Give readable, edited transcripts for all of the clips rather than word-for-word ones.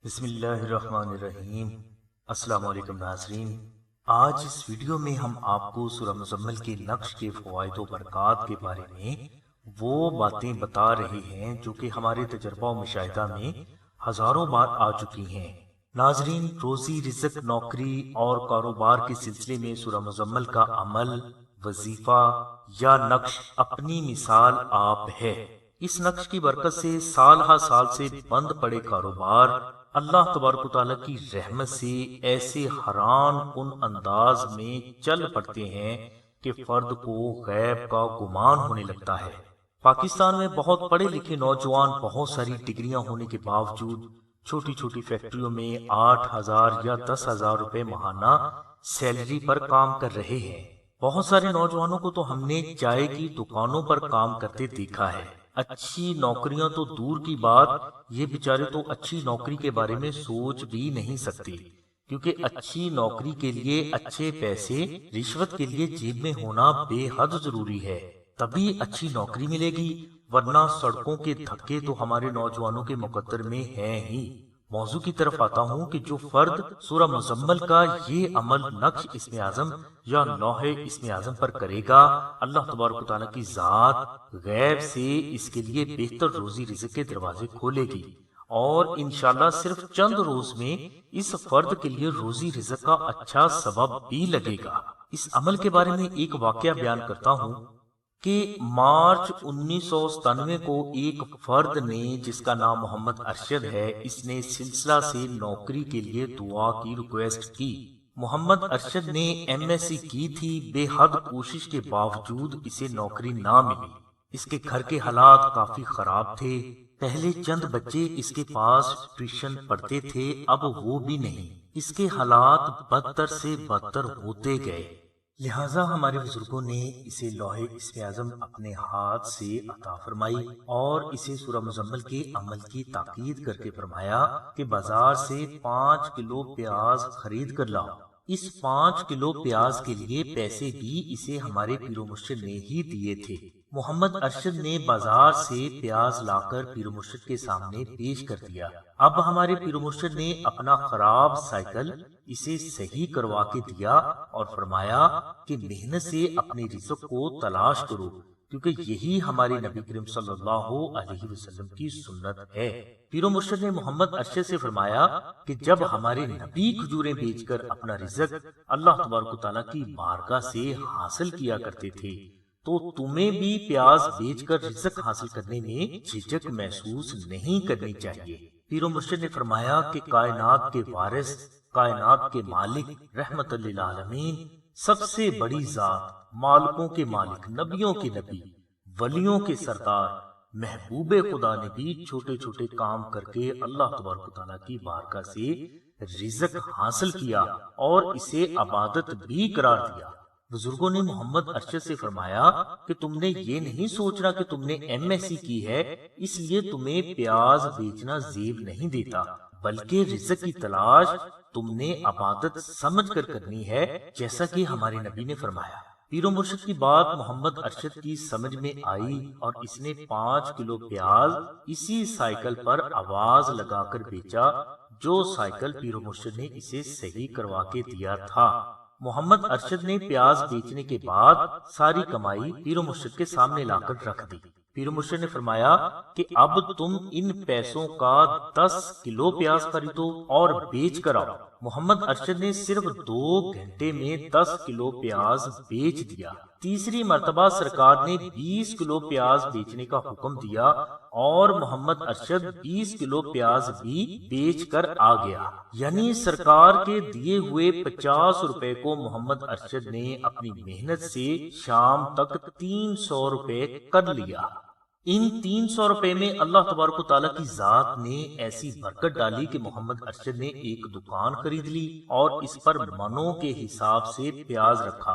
بسم اللہ الرحمن الرحیم۔ السلام علیکم ناظرین، آج اس ویڈیو میں ہم آپ کو سورہ مزمل کے نقش کے فوائد و برکات کے بارے میں وہ باتیں بتا رہے ہیں جو کہ ہمارے تجربہ و مشاہدہ میں ہزاروں بار آ چکی ہیں۔ ناظرین، روزی رزق، نوکری اور کاروبار کے سلسلے میں سورہ مزمل کا عمل، وظیفہ یا نقش اپنی مثال آپ ہے۔ اس نقش کی برکت سے سال ہر سال سے بند پڑے کاروبار اللہ تبارک و تعالیٰ کی رحمت سے ایسے حیران کن انداز میں چل پڑتے ہیں کہ فرد کو غیب کا گمان ہونے لگتا ہے۔ پاکستان میں بہت پڑھے لکھے نوجوان بہت ساری ڈگریاں ہونے کے باوجود چھوٹی چھوٹی فیکٹریوں میں 8,000 یا 10,000 روپے ماہانہ سیلری پر کام کر رہے ہیں۔ بہت سارے نوجوانوں کو تو ہم نے چائے کی دکانوں پر کام کرتے دیکھا ہے۔ اچھی نوکریاں تو دور کی بات، یہ بیچارے تو اچھی نوکری کے بارے میں سوچ بھی نہیں سکتے، کیونکہ اچھی نوکری کے لیے اچھے پیسے رشوت کے لیے جیب میں ہونا بے حد ضروری ہے، تبھی اچھی نوکری ملے گی، ورنہ سڑکوں کے دھکے تو ہمارے نوجوانوں کے مقدر میں ہیں ہی۔ موضوع کی طرف آتا ہوں کہ جو فرد سورہ مزمل کا یہ عمل نقش اسم اعظم یا لوح اسم اعظم پر کرے گا، اللہ تبارک و تعالیٰ کی ذات غیب سے اس کے لیے بہتر روزی رزق کے دروازے کھولے گی، اور انشاءاللہ صرف چند روز میں اس فرد کے لیے روزی رزق کا اچھا سبب بھی لگے گا۔ اس عمل کے بارے میں ایک واقعہ بیان کرتا ہوں کہ مارچ 1997 کو ایک فرد نے، جس کا نام محمد ارشد ہے، اس نے سلسلہ سے نوکری کے لیے دعا کی ریکویسٹ کی۔ محمد ارشد نے ایم ایس سی کی تھی، بے حد کوشش کے باوجود اسے نوکری نہ ملی۔ اس کے گھر کے حالات کافی خراب تھے، پہلے چند بچے اس کے پاس ٹیوشن پڑھتے تھے، اب وہ بھی نہیں۔ اس کے حالات بدتر سے بدتر ہوتے گئے، لہٰذا ہمارے بزرگوں نے اسے لوح اسم اعظم اپنے ہاتھ سے عطا فرمائی اور اسے سورہ مزمل کے عمل کی تاکید کر کے فرمایا کہ بازار سے 5 کلو پیاز خرید کر لاؤ۔ اس 5 کلو پیاز کے لیے پیسے بھی اسے ہمارے پیر و مرشد نے ہی دیے تھے۔ محمد ارشد نے بازار سے پیاز لا کر پیر و مرشد کے سامنے پیش کر دیا۔ اب ہمارے پیر و مرشد نے اپنا خراب سائیکل اسے صحیح کروا کے دیا اور فرمایا کہ محنت سے اپنے رزق کو تلاش کرو، کیونکہ یہی ہمارے نبی کریم صلی اللہ علیہ وسلم کی سنت ہے۔ پیر و مرشد نے محمد ارشد سے فرمایا کہ جب ہمارے نبی کھجوریں بیچ کر اپنا رزق اللہ تبارک و تعالیٰ کی بارگاہ سے حاصل کیا کرتے تھے، تو تمہیں بھی پیاز بیچ کر رزق حاصل کرنے میں جھجک محسوس نہیں کرنی چاہیے۔ پیر و مرشد نے فرمایا کہ کائنات کے وارث، کائنات کے مالک، رحمت للعالمین، سب سے بڑی ذات، مالکوں کے مالک، نبیوں کے نبی، ولیوں کے سردار، محبوب خدا نے بھی چھوٹے چھوٹے کام کر کے اللہ تبارک و تعالیٰ کی بارگاہ سے رزق حاصل کیا اور اسے عبادت بھی قرار دیا۔ بزرگوں نے محمد ارشد سے فرمایا کہ تم نے یہ نہیں سوچنا کہ تم نے ایم ایس سی کی ہے اس لیے تمہیں پیاز بیچنا زیب نہیں دیتا، بلکہ رزق کی تلاش تم نے عبادت سمجھ کر کرنی ہے، جیسا کہ ہمارے نبی نے فرمایا۔ پیر و مرشد کی بات محمد ارشد کی سمجھ میں آئی اور اس نے 5 کلو پیاز اسی سائیکل پر آواز لگا کر بیچا، جو سائیکل پیر و مرشد نے اسے صحیح کروا کے دیا تھا۔ محمد ارشد نے پیاز بیچنے کے بعد ساری کمائی پیر و مرشد کے سامنے لا کر رکھ دی۔ پیر و مرشد نے فرمایا کہ اب تم ان پیسوں کا 10 کلو پیاز خریدو اور بیچ کر آؤ۔ محمد ارشد نے صرف 2 گھنٹے میں 10 کلو پیاز بیچ دیا۔ تیسری مرتبہ سرکار نے 20 کلو پیاز بیچنے کا حکم دیا اور محمد ارشد 20 کلو پیاز بھی بیچ کر آ گیا، یعنی سرکار کے دیے ہوئے 50 روپے کو محمد ارشد نے اپنی محنت سے شام تک 300 روپے کر لیا۔ ان 300 روپے میں اللہ تبارک و تعالیٰ کی ذات نے ایسی برکت ڈالی کہ محمد ارشد نے ایک دکان خرید لی اور اس پر منوں کے حساب سے پیاز رکھا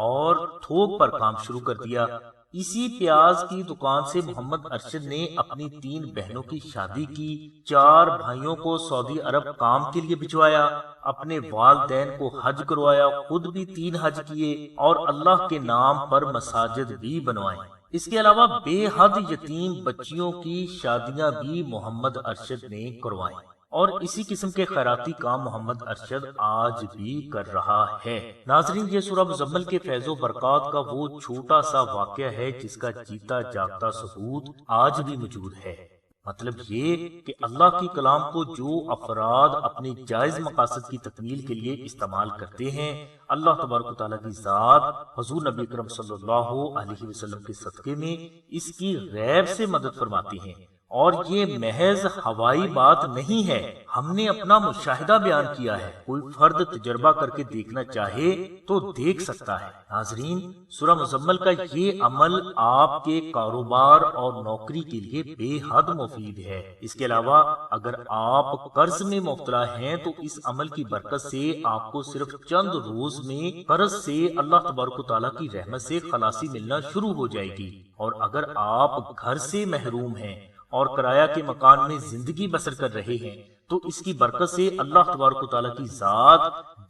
اور تھوک پر کام شروع کر دیا۔ اسی پیاز کی دکان سے محمد ارشد نے اپنی 3 بہنوں کی شادی کی، 4 بھائیوں کو سعودی عرب کام کے لیے بھجوایا، اپنے والدین کو حج کروایا، خود بھی 3 حج کیے اور اللہ کے نام پر مساجد بھی بنوائے۔ اس کے علاوہ بے حد یتیم بچیوں کی شادیاں بھی محمد ارشد نے کروائیں۔ اور اسی قسم کے خیراتی کام محمد ارشد آج بھی کر رہا ہے۔ ناظرین، یہ سورہ مزمل کے فیض و برکات کا وہ چھوٹا سا واقعہ ہے جس کا جیتا جاگتا ثبوت آج بھی موجود ہے۔ مطلب یہ کہ اللہ کی کلام کو جو افراد اپنے جائز مقاصد کی تکمیل کے لیے استعمال کرتے ہیں، اللہ تبارک و تعالیٰ کی ذات حضور نبی اکرم صلی اللہ علیہ وسلم کے صدقے میں اس کی غیب سے مدد فرماتی ہیں۔ اور یہ محض ہوائی بات نہیں ہے، ہم نے اپنا مشاہدہ بیان کیا ہے، کوئی فرد تجربہ کر کے دیکھنا چاہے تو دیکھ سکتا ہے۔ ناظرین، سورہ مزمل کا یہ عمل آپ کے کاروبار اور نوکری کے لیے بے حد مفید ہے۔ اس کے علاوہ اگر آپ قرض میں مبتلا ہیں تو اس عمل کی برکت سے آپ کو صرف چند روز میں قرض سے اللہ تبارک و تعالیٰ کی رحمت سے خلاصی ملنا شروع ہو جائے گی۔ اور اگر آپ گھر سے محروم ہیں اور کرایہ کے مکان میں زندگی بسر کر رہے ہیں تو اس کی برکت سے اللہ تبارک و تعالیٰ کی ذات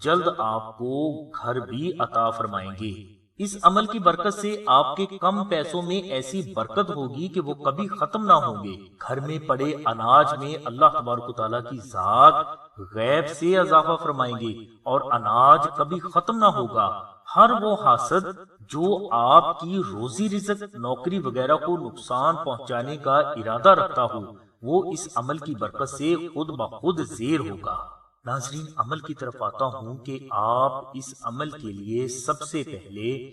جلد آپ کو گھر بھی عطا فرمائیں گے۔ اس عمل کی برکت سے آپ کے کم پیسوں میں ایسی برکت ہوگی کہ وہ کبھی ختم نہ ہوں گے۔ گھر میں پڑے اناج میں اللہ تبارک و تعالیٰ کی ذات غیب سے اضافہ فرمائیں گے اور اناج کبھی ختم نہ ہوگا۔ ہر وہ حاسد جو آپ کی روزی رزق، نوکری وغیرہ کو نقصان پہنچانے کا ارادہ رکھتا ہو، وہ اس عمل کی برکت سے خود بخود زیر ہوگا۔ ناظرین، عمل کی طرف آتا ہوں کہ آپ اس عمل کے لیے سب سے پہلے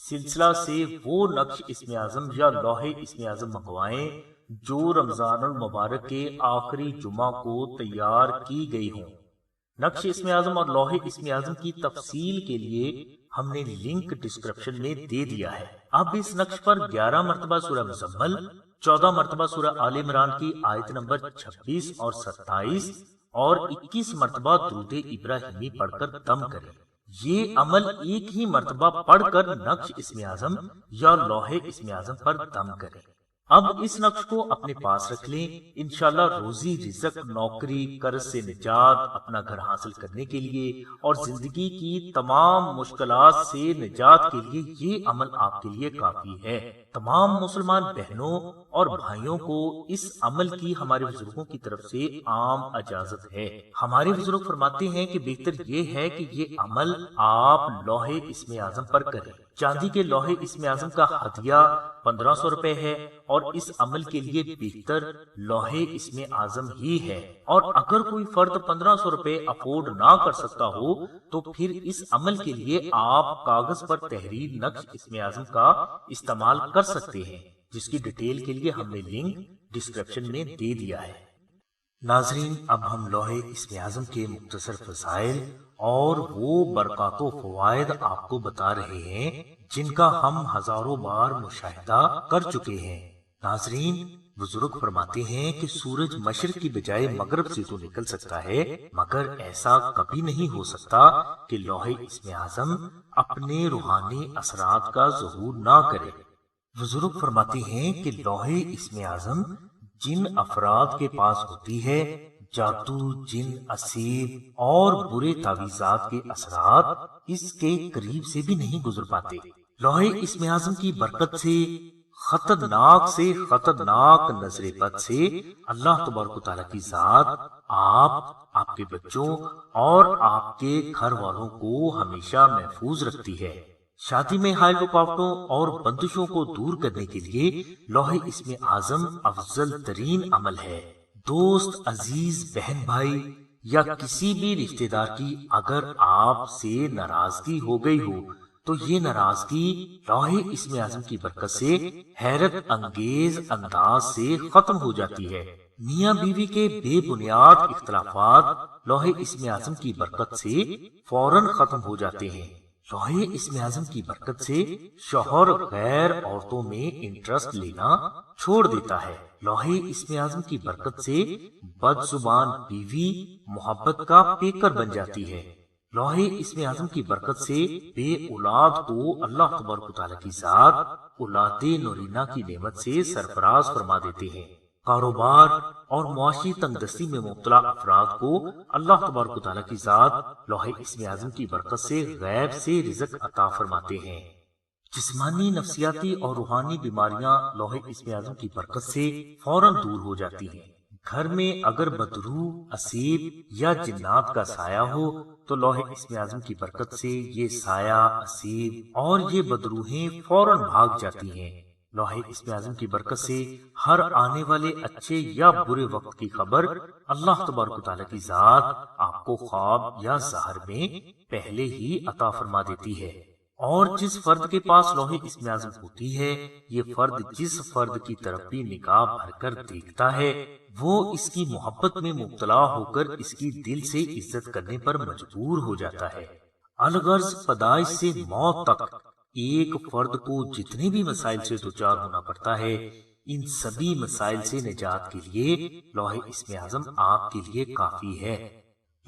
سلسلہ سے وہ نقش اسم اعظم یا لوح اسم اعظم منگوائیں جو رمضان المبارک کے آخری جمعہ کو تیار کی گئی ہوں۔ نقش اسم اعظم اور لوح اسم اعظم کی تفصیل کے لیے ہم نے لنک ڈسکرپشن میں دے دیا ہے۔ اب اس نقش پر 11 مرتبہ سورہ مزمل، 14 مرتبہ سورہ آل عمران کی آیت نمبر 26 اور 27 اور 21 مرتبہ درود ابراہیمی پڑھ کر دم کریں۔ یہ عمل ایک ہی مرتبہ پڑھ کر نقش اسم اعظم یا لوح اسم اعظم پر دم کریں۔ اب اس نقش کو اپنے پاس رکھ لیں۔ انشاءاللہ روزی رزق، نوکری، قرض سے نجات، اپنا گھر حاصل کرنے کے لیے اور زندگی کی تمام مشکلات سے نجات کے لیے یہ عمل آپ کے لیے کافی ہے۔ تمام مسلمان بہنوں اور بھائیوں کو اس عمل کی ہمارے بزرگوں کی طرف سے عام اجازت ہے۔ ہمارے بزرگ فرماتے ہیں کہ بہتر یہ ہے کہ یہ عمل آپ لوح اسم اعظم پر کریں۔ چاندی کے لوح اسم اعظم کا ہدیہ 1500 روپے ہے اور اس عمل کے لیے بہتر لوح اسم اعظم ہی ہے۔ اور اگر کوئی فرد 1500 روپے افورڈ نہ کر سکتا ہو تو پھر اس عمل کے لیے آپ کاغذ پر تحریر نقش اسم اعظم کا استعمال کر سکتے ہیں، جس کی ڈیٹیل کے لیے ہم نے لنک ڈسکرپشن میں دے دیا ہے۔ ناظرین، اب ہم لوح اسم اعظم کے مختصر فضائل اور وہ برکات و فوائد آپ کو بتا رہے ہیں جن کا ہم ہزاروں بار مشاہدہ کر چکے ہیں۔ ناظرین، بزرگ فرماتے ہیں کہ سورج مشرق کی بجائے مغرب سے تو نکل سکتا ہے، مگر ایسا کبھی نہیں ہو سکتا کہ لوح اسم اعظم اپنے روحانی اثرات کا ظہور نہ کرے۔ بزرگ فرماتے ہیں کہ لوح اسم اعظم جن افراد کے پاس ہوتی ہے، جادو، جن، اسیر اور برے تعویذات کے اثرات اس کے قریب سے بھی نہیں گزر پاتے۔ لوح اسم اعظم کی برکت سے خطرناک نظر بد سے اللہ تبارک و تعالیٰ کی ذات آپ کے بچوں اور آپ کے گھر والوں کو ہمیشہ محفوظ رکھتی ہے۔ شادی میں حائل رکاوٹوں اور بندشوں کو دور کرنے کے لیے لوح اسم اعظم افضل ترین عمل ہے۔ دوست، عزیز، بہن بھائی یا کسی بھی رشتہ دار کی اگر آپ سے ناراضگی ہو گئی ہو تو یہ ناراضگی لوح اسم اعظم کی برکت سے حیرت انگیز انداز سے ختم ہو جاتی ہے۔ میاں بیوی کے بے بنیاد اختلافات لوح اسم اعظم کی برکت سے فوراً ختم ہو جاتے ہیں۔ لوح اسم اعظم کی برکت سے شوہر غیر عورتوں میں انٹرسٹ لینا چھوڑ دیتا ہے۔ لوح اسم اعظم کی برکت سے بد زبان بیوی محبت کا پیکر بن جاتی ہے۔ لوح اسم اعظم کی برکت سے بے اولاد کو اللہ تبارک و تعالیٰ کی ذات اولاد نورینہ کی نعمت سے سرفراز فرما دیتے ہیں۔ کاروبار اور معاشی تنگ دستی میں مبتلا افراد کو اللہ تبارک و تعالیٰ کی ذات لوح اسم اعظم کی برکت سے غیب سے رزق عطا فرماتے ہیں۔ جسمانی، نفسیاتی اور روحانی بیماریاں لوح اسم اعظم کی برکت سے فوراً دور ہو جاتی ہیں۔ گھر میں اگر بدروح، اسیب یا جنات کا سایہ ہو تو لوح اسم اعظم کی برکت سے یہ سایہ، اسیب اور یہ بدروحیں فوراً بھاگ جاتی ہیں۔ لوح اسم اعظم کی برکت سے ہر آنے والے اچھے یا برے وقت کی خبر اللہ تبارک و تعالیٰ کی ذات آپ کو خواب یا ظاہر میں پہلے ہی عطا فرما دیتی ہے۔ اور جس فرد کے پاس لوح اسم اعظم ہوتی ہے، یہ فرد جس فرد کی طرف بھی نگاہ بھر کر دیکھتا ہے وہ اس کی محبت میں مبتلا ہو کر اس کی دل سے عزت کرنے پر مجبور ہو جاتا ہے۔ الغرض پیدائش سے موت تک ایک فرد کو جتنے بھی مسائل سے دوچار ہونا پڑتا ہے، ان سبھی مسائل سے نجات کے لیے لوح اسم اعظم آپ کے لیے کافی ہے۔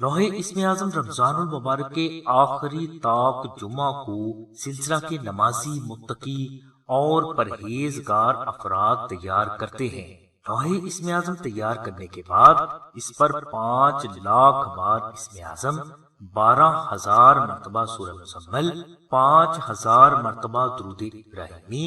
لوح اسم اعظم رمضان المبارک کے آخری طاق جمعہ کو سلسلہ کے نمازی، متقی اور پرہیزگار افراد تیار کرتے ہیں۔ لوح اسم اعظم تیار کرنے کے بعد اس پر 5 لاکھ بار اسم اعظم، 12,000 مرتبہ سورہ مزمل، 5,000 مرتبہ درود ابراہیمی،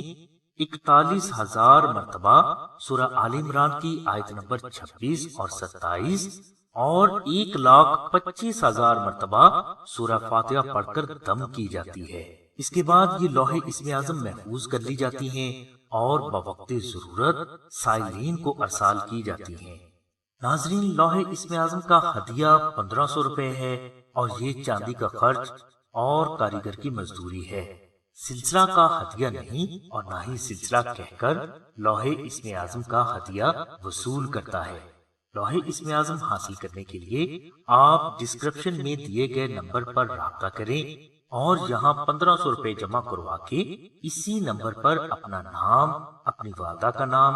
41,000 مرتبہ سورہ آل عمران کی آیت نمبر 26 اور 27 اور 1,25,000 مرتبہ سورہ فاتحہ پڑھ کر دم کی جاتی ہے۔ اس کے بعد یہ لوح اسم اعظم محفوظ کر لی جاتی ہیں اور بوقت ضرورت سائلین کو ارسال کی جاتی ہیں۔ ناظرین، لوح اسم اعظم کا ہدیہ 1,500 روپے ہے اور یہ چاندی کا خرچ اور کاریگر کی مزدوری ہے۔ سلسلہ کا ہدیہ نہیں اور نہ ہی سلسلہ کہہ کر لوح اسم اعظم کا ہدیہ وصول کرتا ہے۔ لوح اسم اعظم حاصل کرنے کے لیے آپ ڈسکرپشن میں دیے گئے نمبر پر رابطہ کریں اور یہاں 1,500 روپے جمع کروا کے اسی نمبر پر اپنا نام، اپنی والدہ کا نام،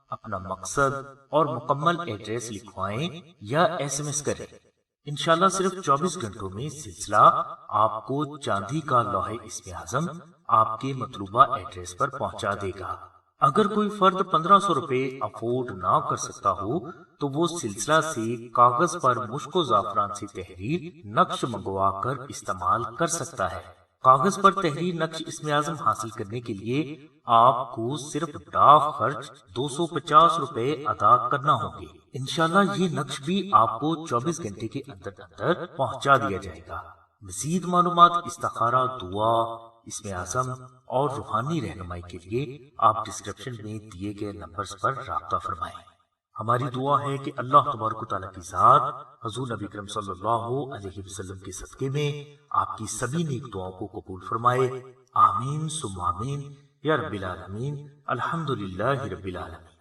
اپنا مقصد اور مکمل ایڈریس لکھوائیں یا SMS کریں۔ انشاءاللہ صرف 24 گھنٹوں میں سلسلہ آپ کو چاندی کا لوح اسم اعظم آپ کے مطلوبہ ایڈریس پر پہنچا دے گا۔ اگر کوئی فرد 1,500 روپے افورڈ نہ کر سکتا ہو تو وہ سلسلہ سے کاغذ پر مشک و زعفران سے تحریر نقش منگوا کر استعمال کر سکتا ہے۔ کاغذ پر تحریر نقش اسم اعظم حاصل کرنے کے لیے آپ کو صرف ڈاک خرچ 250 روپے ادا کرنا ہوں گے۔ انشاءاللہ یہ نقش بھی آپ کو 24 گھنٹے کے اندر اندر پہنچا دیا جائے گا۔ مزید معلومات، استخارہ، دعا، اسم اعظم اور روحانی رہنمائی کے لیے آپ ڈسکرپشن میں دیے گئے نمبرز پر رابطہ فرمائیں۔ ہماری دعا ہے کہ اللہ تبارک و تعالیٰ کی ذات حضور نبی کریم صلی اللہ علیہ وسلم کے صدقے میں آپ کی سبھی نیک دعاؤں کو قبول فرمائے۔ آمین ثم آمین یا رب العالمین۔ الحمدللہ رب العالمین۔